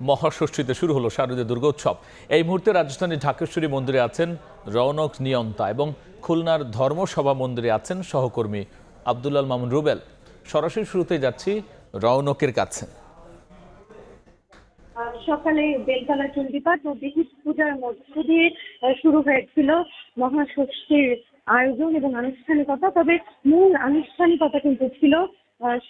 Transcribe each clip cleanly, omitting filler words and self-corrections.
মহাষষ্ঠীতে শুরু হলো শারদীয় দুর্গোৎসব। এই মুহূর্তে রাজধানীর ঢাকেশ্বরী মন্দিরে আছেন রৌনক নিয়ন্তা এবং খুলনার ধর্মসভা মন্দিরে আছেন সহকর্মী আব্দুল্লাল মামুন রুবেল। সরাসরি শুরুতে যাচ্ছি রৌনকের কাছে। সকালে বেলতলা চণ্ডীপাঠ ও বিহিত পূজার মধ্য দিয়ে শুরু হয়েছিল মহাষষ্ঠীর আয়োজন এবং আনুষ্ঠানিকতা। তবে মূল আনুষ্ঠানিকতা কিন্তু ছিল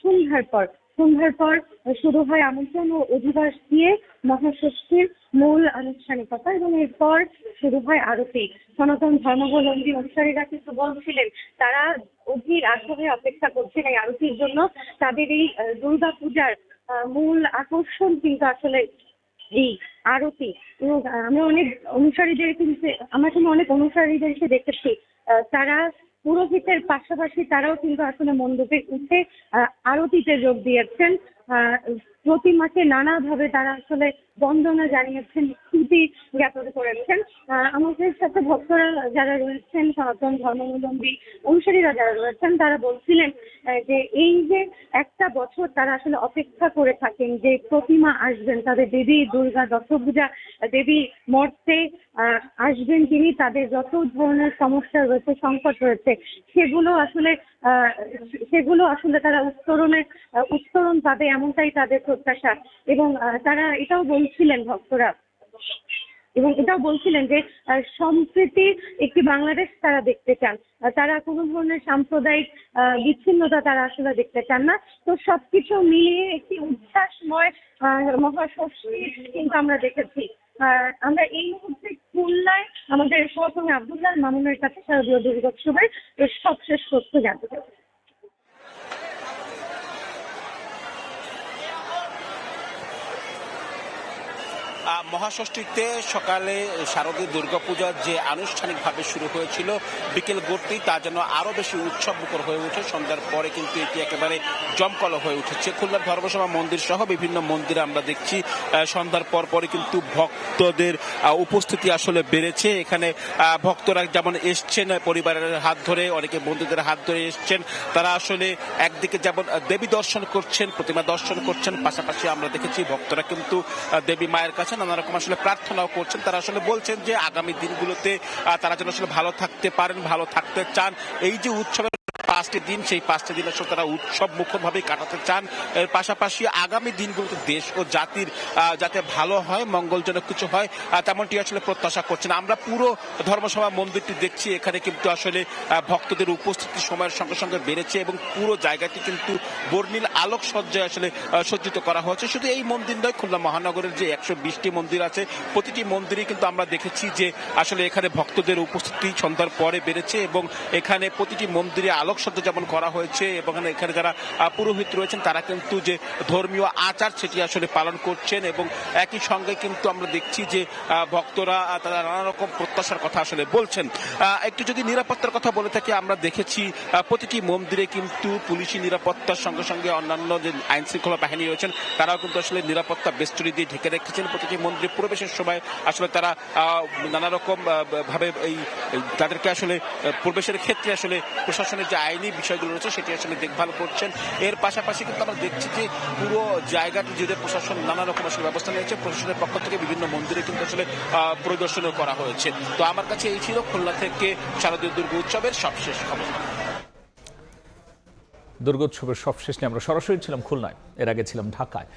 সন্ধ্যার পর শুরু হয় আমন্ত্রণ ও অধিবাস দিয়ে মহাষষ্ঠীর মূল আনুষ্ঠানিকতা এবং এরপর শুরু হয় আরতি। সনাতন ধর্মাবলম্বী অনুসারীরা কিন্তু বলছিলেন তারা অধীর আগ্রহে অপেক্ষা করছেন এই আরতির জন্য। তাদের এই দুর্গা পূজার মূল আকর্ষণ কিন্তু আসলে এই আরতি। এবং অনেক অনুসারীদেরকে দেখেছি তারা পুরোহিতের পাশাপাশি তারাও কিন্তু আসলে মণ্ডপে উঠে আরতিতে যোগ দিয়েছেন। প্রতিমাকে নানাভাবে তারা আসলে বন্দনা জানিয়েছেন, স্তুতি জ্ঞাপন করেছেন। আমাদের সাথে ভক্তরা যারা রয়েছেন, সনাতন ধর্মাবলম্বী অনুসারীরা যারা রয়েছেন, তারা বলছিলেন যে এই যে একটা বছর তারা আসলে অপেক্ষা করে থাকেন যে প্রতিমা আসবেন, তাদের দেবী দুর্গা দশভূজা দেবী মর্তে আসবেন তিনি, তাদের যত ধরনের সমস্যা রয়েছে, সংকট রয়েছে, সেগুলো আসলে তারা উত্তরণ পাবে, এমনটাই তাদের প্রত্যাশা। এবং তারা এটাও বলছিলেন যে সম্প্রীতি একটি বাংলাদেশ তারা দেখতে চান। তারা কোনো ধরনের সাম্প্রদায়িক বিচ্ছিন্নতা তারা আসলে দেখতে চান না। তো সবকিছু মিলিয়ে একটি উচ্ছ্বাসময় মহাষষ্ঠী কিন্তু আমরা দেখেছি। আমরা এই মুহূর্তে খুলনায় আমাদের সহকর্মী আব্দুল্লাহ মামুনের কাছে শারদীয় দুর্গোৎসবের সবশেষ তথ্য জানতে চাই। মহাষষ্ঠীতে সকালে শারদীয় দুর্গাপূজার যে আনুষ্ঠানিকভাবে শুরু হয়েছিল বিকেল গড়তেই তা যেন আরও বেশি উৎসবমুখর হয়ে ওঠে। সন্ধ্যার পরে কিন্তু এটি একেবারে জমকালো হয়ে উঠেছে। খুলনার ধর্মসভা মন্দির সহ বিভিন্ন মন্দিরে আমরা দেখছি সন্ধ্যার পরে কিন্তু ভক্তদের উপস্থিতি আসলে বেড়েছে। এখানে ভক্তরা যেমন এসছেন পরিবারের হাত ধরে, অনেকে বন্ধুদের হাত ধরে এসছেন। তারা আসলে একদিকে যেমন দেবী দর্শন করছেন, প্রতিমা দর্শন করছেন, পাশাপাশি আমরা দেখেছি ভক্তরা কিন্তু দেবী মায়ের কাছে নানা রকম আসলে প্রার্থনাও করছেন। তারা আসলে বলছেন যে আগামী দিনগুলোতে তারা যেন আসলে ভালো থাকতে পারেন, ভালো থাকতে চান। এই যে উৎসবের 5টি দিন, সেই 5টি দিন আসলে তারা উৎসব মুখরভাবে কাটাতে চান। এর পাশাপাশি আগামী দিনগুলোতে দেশ ও জাতির যাতে ভালো হয়, মঙ্গলজনক কিছু হয়, তেমনটি আসলে প্রত্যাশা করছেন। আমরা পুরো ধর্মসভা মন্দিরটি দেখছি, এখানে কিন্তু আসলে ভক্তদের উপস্থিতি সময়ের সঙ্গে সঙ্গে বেড়েছে এবং পুরো জায়গাটি কিন্তু বর্ণিল আলোক সজ্জায় আসলে সজ্জিত করা হয়েছে। শুধু এই মন্দির নয়, খুলনা মহানগরের যে 120টি মন্দির আছে, প্রতিটি মন্দিরে কিন্তু আমরা দেখেছি যে আসলে এখানে ভক্তদের উপস্থিতি সন্ধ্যার পরে বেড়েছে এবং এখানে প্রতিটি মন্দিরে আলোকসজ্জা যেমন করা হয়েছে এবং এখানে যারা পুরোহিত রয়েছেন তারা কিন্তু যে ধর্মীয় আচার সেটি আসলে পালন করছেন এবং একই সঙ্গে কিন্তু আমরা দেখছি যে ভক্তরা তারা নানা রকম প্রত্যাশার কথা আসলে বলছেন। একটু যদি নিরাপত্তার কথা বলে থাকি, আমরা দেখেছি প্রতিটি মন্দিরে কিন্তু পুলিশি নিরাপত্তার সঙ্গে সঙ্গে অন্যান্য যে আইন শৃঙ্খলা বাহিনী রয়েছেন তারাও কিন্তু আসলে নিরাপত্তা বেষ্টনী দিয়ে ঢেকে রেখেছেন। প্রতিটি মন্দিরে প্রবেশের সময় আসলে তারা নানা রকম ভাবে তাদেরকে আসলে প্রবেশের ক্ষেত্রে আসলে প্রশাসনের যে আইনি বিষয়গুলো রয়েছে সেটি আসলে দেখভাল করছেন। এর পাশাপাশি কিন্তু আমরা দেখছি যে পুরো জায়গাটি জুড়ে প্রশাসন নানা রকম আসলে ব্যবস্থা নিয়েছে। প্রশাসনের পক্ষ থেকে বিভিন্ন মন্দিরে কিন্তু আসলে পরিদর্শনও করা হয়েছে। তো আমার কাছে এই ছিল খুলনা থেকে শারদীয় দুর্গোৎসবের সবশেষ খবর। দুর্গোৎসবের সবশেষ নিয়ে আমরা সরাসরি ছিলাম খুলনায়, এর আগে ছিলাম ঢাকায়।